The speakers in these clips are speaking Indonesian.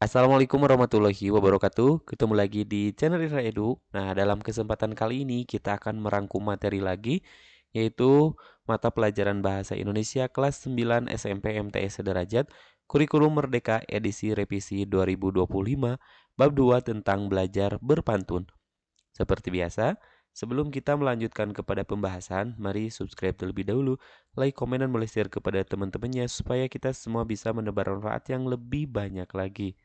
Assalamualaikum warahmatullahi wabarakatuh. Ketemu lagi di channel Ira Edu. Nah, dalam kesempatan kali ini kita akan merangkum materi lagi, yaitu mata pelajaran Bahasa Indonesia kelas 9 SMP MTS Sederajat, Kurikulum Merdeka edisi revisi 2025, bab 2 tentang belajar berpantun. Seperti biasa, sebelum kita melanjutkan kepada pembahasan, mari subscribe terlebih dahulu, like, komen, dan boleh share kepada teman-temannya supaya kita semua bisa menebar manfaat yang lebih banyak lagi.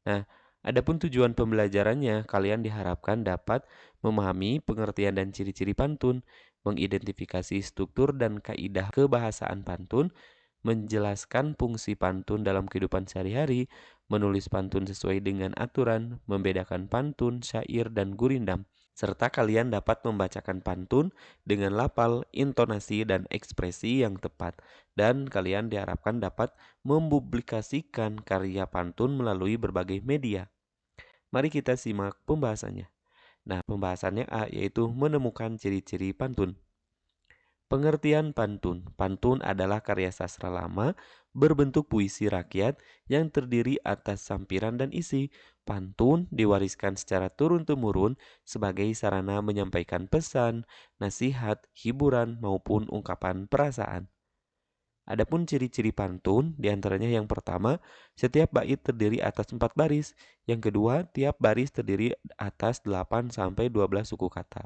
Nah, adapun tujuan pembelajarannya, kalian diharapkan dapat memahami pengertian dan ciri-ciri pantun, mengidentifikasi struktur dan kaidah kebahasaan pantun, menjelaskan fungsi pantun dalam kehidupan sehari-hari, menulis pantun sesuai dengan aturan, membedakan pantun, syair, dan gurindam, serta kalian dapat membacakan pantun dengan lafal, intonasi, dan ekspresi yang tepat. Dan kalian diharapkan dapat mempublikasikan karya pantun melalui berbagai media. Mari kita simak pembahasannya. Nah, pembahasannya A yaitu menemukan ciri-ciri pantun. Pengertian pantun. Pantun adalah karya sastra lama berbentuk puisi rakyat yang terdiri atas sampiran dan isi. Pantun diwariskan secara turun-temurun sebagai sarana menyampaikan pesan, nasihat, hiburan, maupun ungkapan perasaan. Adapun ciri-ciri pantun, diantaranya yang pertama, setiap bait terdiri atas 4 baris. Yang kedua, tiap baris terdiri atas 8 sampai 12 suku kata.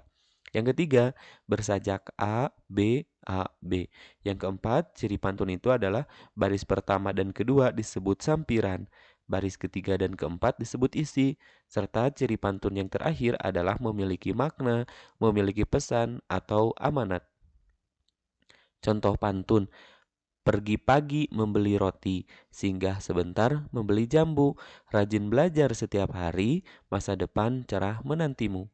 Yang ketiga, bersajak A, B, A, B. Yang keempat, ciri pantun itu adalah baris pertama dan kedua disebut sampiran. Baris ketiga dan keempat disebut isi. Serta ciri pantun yang terakhir adalah memiliki makna, memiliki pesan, atau amanat. Contoh pantun. Pergi pagi membeli roti, singgah sebentar membeli jambu, rajin belajar setiap hari, masa depan cerah menantimu.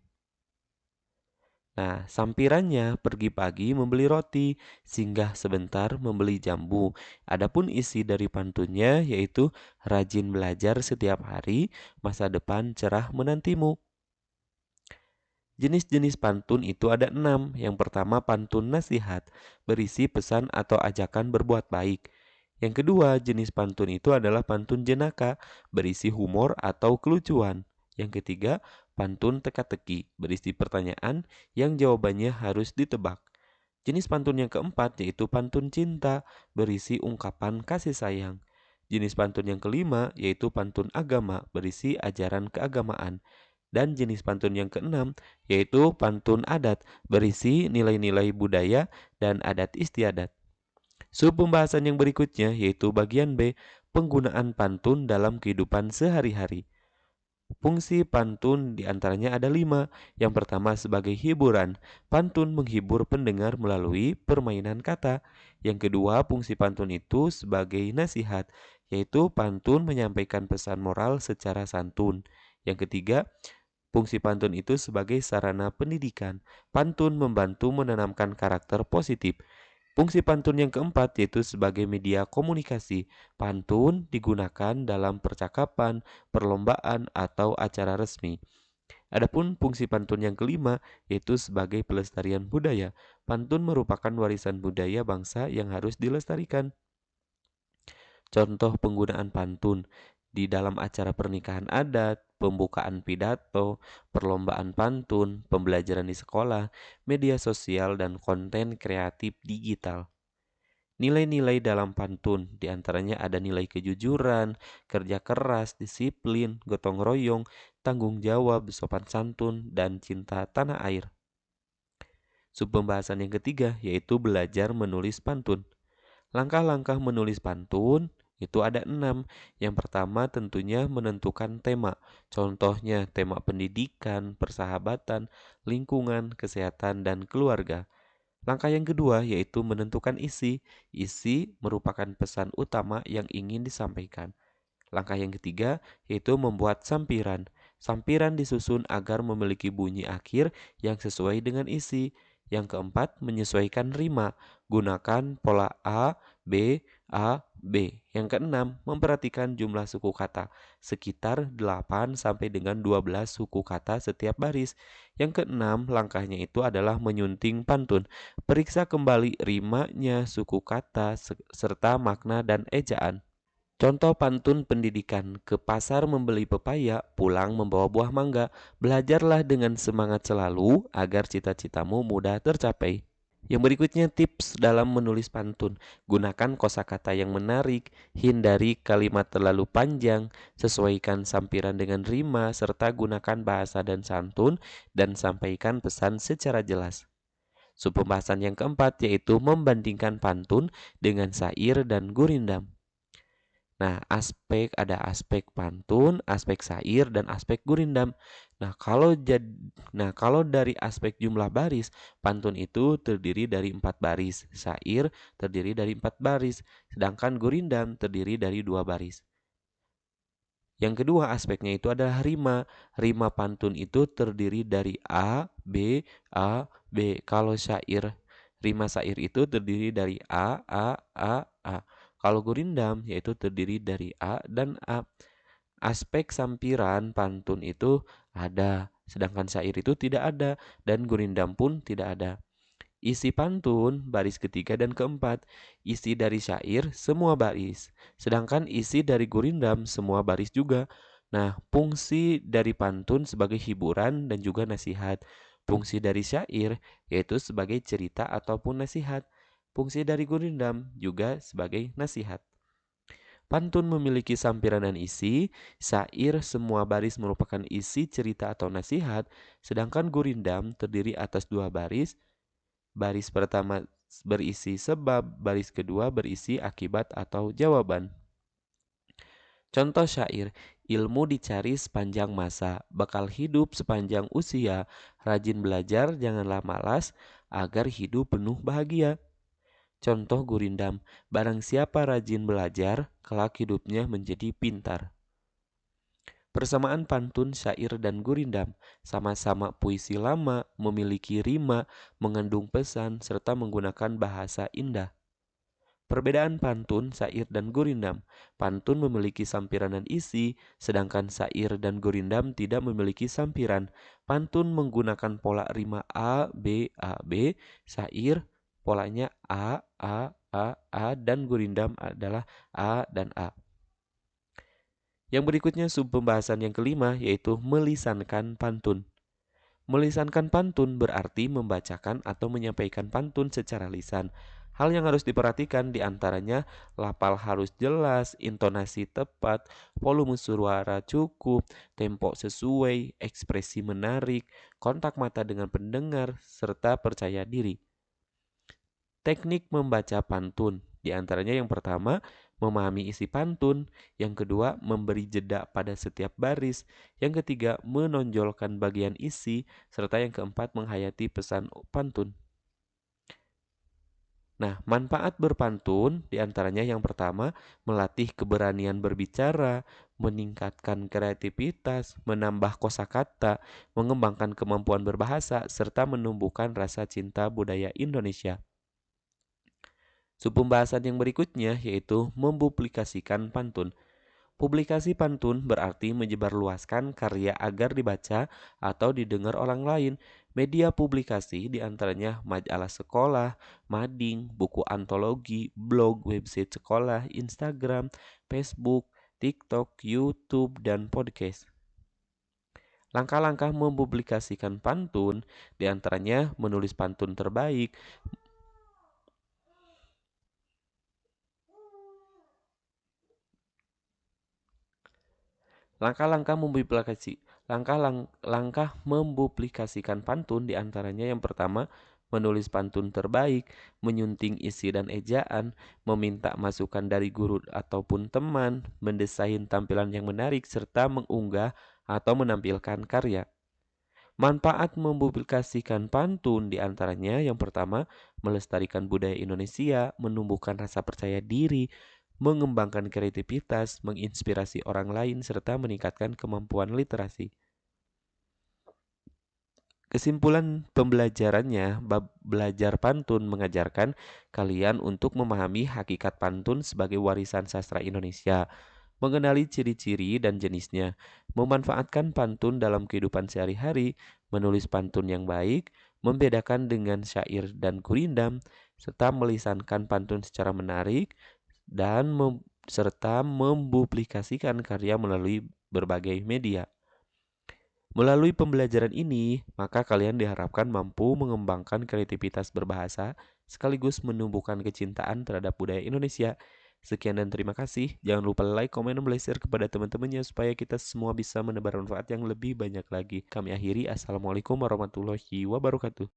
Nah, sampirannya pergi pagi membeli roti, singgah sebentar membeli jambu. Adapun isi dari pantunnya yaitu rajin belajar setiap hari, masa depan cerah menantimu. Jenis-jenis pantun itu ada 6. Yang pertama pantun nasihat, berisi pesan atau ajakan berbuat baik. Yang kedua jenis pantun itu adalah pantun jenaka, berisi humor atau kelucuan. Yang ketiga pantun teka-teki, berisi pertanyaan yang jawabannya harus ditebak. Jenis pantun yang keempat yaitu pantun cinta, berisi ungkapan kasih sayang. Jenis pantun yang kelima yaitu pantun agama, berisi ajaran keagamaan. Dan jenis pantun yang keenam yaitu pantun adat, berisi nilai-nilai budaya dan adat istiadat. Sub pembahasan yang berikutnya yaitu bagian B, penggunaan pantun dalam kehidupan sehari-hari. Fungsi pantun diantaranya ada 5. Yang pertama sebagai hiburan, pantun menghibur pendengar melalui permainan kata. Yang kedua fungsi pantun itu sebagai nasihat, yaitu pantun menyampaikan pesan moral secara santun. Yang ketiga, fungsi pantun itu sebagai sarana pendidikan. Pantun membantu menanamkan karakter positif. Fungsi pantun yang keempat yaitu sebagai media komunikasi. Pantun digunakan dalam percakapan, perlombaan, atau acara resmi. Adapun fungsi pantun yang kelima yaitu sebagai pelestarian budaya. Pantun merupakan warisan budaya bangsa yang harus dilestarikan. Contoh penggunaan pantun di dalam acara pernikahan adat, pembukaan pidato, perlombaan pantun, pembelajaran di sekolah, media sosial, dan konten kreatif digital. Nilai-nilai dalam pantun diantaranya ada nilai kejujuran, kerja keras, disiplin, gotong royong, tanggung jawab, sopan santun, dan cinta tanah air. Subpembahasan yang ketiga yaitu belajar menulis pantun. Langkah-langkah menulis pantun itu ada 6. Yang pertama tentunya menentukan tema. Contohnya tema pendidikan, persahabatan, lingkungan, kesehatan, dan keluarga. Langkah yang kedua yaitu menentukan isi. Isi merupakan pesan utama yang ingin disampaikan. Langkah yang ketiga yaitu membuat sampiran. Sampiran disusun agar memiliki bunyi akhir yang sesuai dengan isi. Yang keempat, menyesuaikan rima. Gunakan pola A, B, A, B. Yang keenam, memperhatikan jumlah suku kata. Sekitar 8 sampai dengan 12 suku kata setiap baris. Yang keenam, langkahnya itu adalah menyunting pantun. Periksa kembali rimanya, suku kata, serta makna dan ejaan. Contoh pantun pendidikan, ke pasar membeli pepaya, pulang membawa buah mangga. Belajarlah dengan semangat selalu agar cita-citamu mudah tercapai. Yang berikutnya tips dalam menulis pantun. Gunakan kosakata yang menarik, hindari kalimat terlalu panjang, sesuaikan sampiran dengan rima, serta gunakan bahasa dan santun dan sampaikan pesan secara jelas. Pembahasan yang keempat yaitu membandingkan pantun dengan syair dan gurindam. Nah, ada aspek pantun, aspek syair, dan aspek gurindam. Nah, kalau dari aspek jumlah baris, pantun itu terdiri dari 4 baris, syair terdiri dari 4 baris, sedangkan gurindam terdiri dari 2 baris. Yang kedua aspeknya itu adalah rima. Rima pantun itu terdiri dari A, B, A, B. Kalau rima syair itu terdiri dari A. Kalau gurindam yaitu terdiri dari A dan A. Aspek sampiran pantun itu ada, sedangkan syair itu tidak ada dan gurindam pun tidak ada. Isi pantun baris ketiga dan keempat, isi dari syair semua baris, sedangkan isi dari gurindam semua baris juga. Nah, fungsi dari pantun sebagai hiburan dan juga nasihat. Fungsi dari syair yaitu sebagai cerita ataupun nasihat. Fungsi dari gurindam juga sebagai nasihat. Pantun memiliki sampiran dan isi, syair semua baris merupakan isi cerita atau nasihat, sedangkan gurindam terdiri atas 2 baris. Baris pertama berisi sebab, baris kedua berisi akibat atau jawaban. Contoh syair, ilmu dicari sepanjang masa, bakal hidup sepanjang usia, rajin belajar janganlah malas, agar hidup penuh bahagia. Contoh gurindam, barang siapa rajin belajar, kelak hidupnya menjadi pintar. Persamaan pantun, syair, dan gurindam sama-sama puisi lama, memiliki rima, mengandung pesan, serta menggunakan bahasa indah. Perbedaan pantun, syair, dan gurindam. Pantun memiliki sampiran dan isi, sedangkan syair dan gurindam tidak memiliki sampiran. Pantun menggunakan pola rima A, B, syair polanya A, dan gurindam adalah A dan A. Yang berikutnya pembahasan yang kelima yaitu melisankan pantun. Melisankan pantun berarti membacakan atau menyampaikan pantun secara lisan. Hal yang harus diperhatikan diantaranya lafal harus jelas, intonasi tepat, volume suara cukup, tempo sesuai, ekspresi menarik, kontak mata dengan pendengar, serta percaya diri. Teknik membaca pantun, diantaranya yang pertama, memahami isi pantun, yang kedua, memberi jeda pada setiap baris, yang ketiga, menonjolkan bagian isi, serta yang keempat, menghayati pesan pantun. Nah, manfaat berpantun diantaranya yang pertama, melatih keberanian berbicara, meningkatkan kreativitas, menambah kosakata, mengembangkan kemampuan berbahasa, serta menumbuhkan rasa cinta budaya Indonesia. Pembahasan yang berikutnya yaitu mempublikasikan pantun. Publikasi pantun berarti menyebarluaskan karya agar dibaca atau didengar orang lain. Media publikasi diantaranya majalah sekolah, mading, buku antologi, blog, website sekolah, Instagram, Facebook, TikTok, YouTube, dan podcast. Langkah-langkah mempublikasikan pantun diantaranya menulis pantun terbaik, Langkah mempublikasikan pantun diantaranya yang pertama, menulis pantun terbaik, menyunting isi dan ejaan, meminta masukan dari guru ataupun teman, mendesain tampilan yang menarik, serta mengunggah atau menampilkan karya. Manfaat mempublikasikan pantun diantaranya yang pertama, melestarikan budaya Indonesia, menumbuhkan rasa percaya diri, mengembangkan kreativitas, menginspirasi orang lain, serta meningkatkan kemampuan literasi. Kesimpulan pembelajarannya, bab belajar pantun mengajarkan kalian untuk memahami hakikat pantun sebagai warisan sastra Indonesia, mengenali ciri-ciri dan jenisnya, memanfaatkan pantun dalam kehidupan sehari-hari, menulis pantun yang baik, membedakan dengan syair dan gurindam, serta melisankan pantun secara menarik, dan serta mempublikasikan karya melalui berbagai media. Melalui pembelajaran ini, maka kalian diharapkan mampu mengembangkan kreativitas berbahasa sekaligus menumbuhkan kecintaan terhadap budaya Indonesia. Sekian dan terima kasih. Jangan lupa like, komen, dan share kepada teman-temannya supaya kita semua bisa menebar manfaat yang lebih banyak lagi. Kami akhiri. Assalamualaikum warahmatullahi wabarakatuh.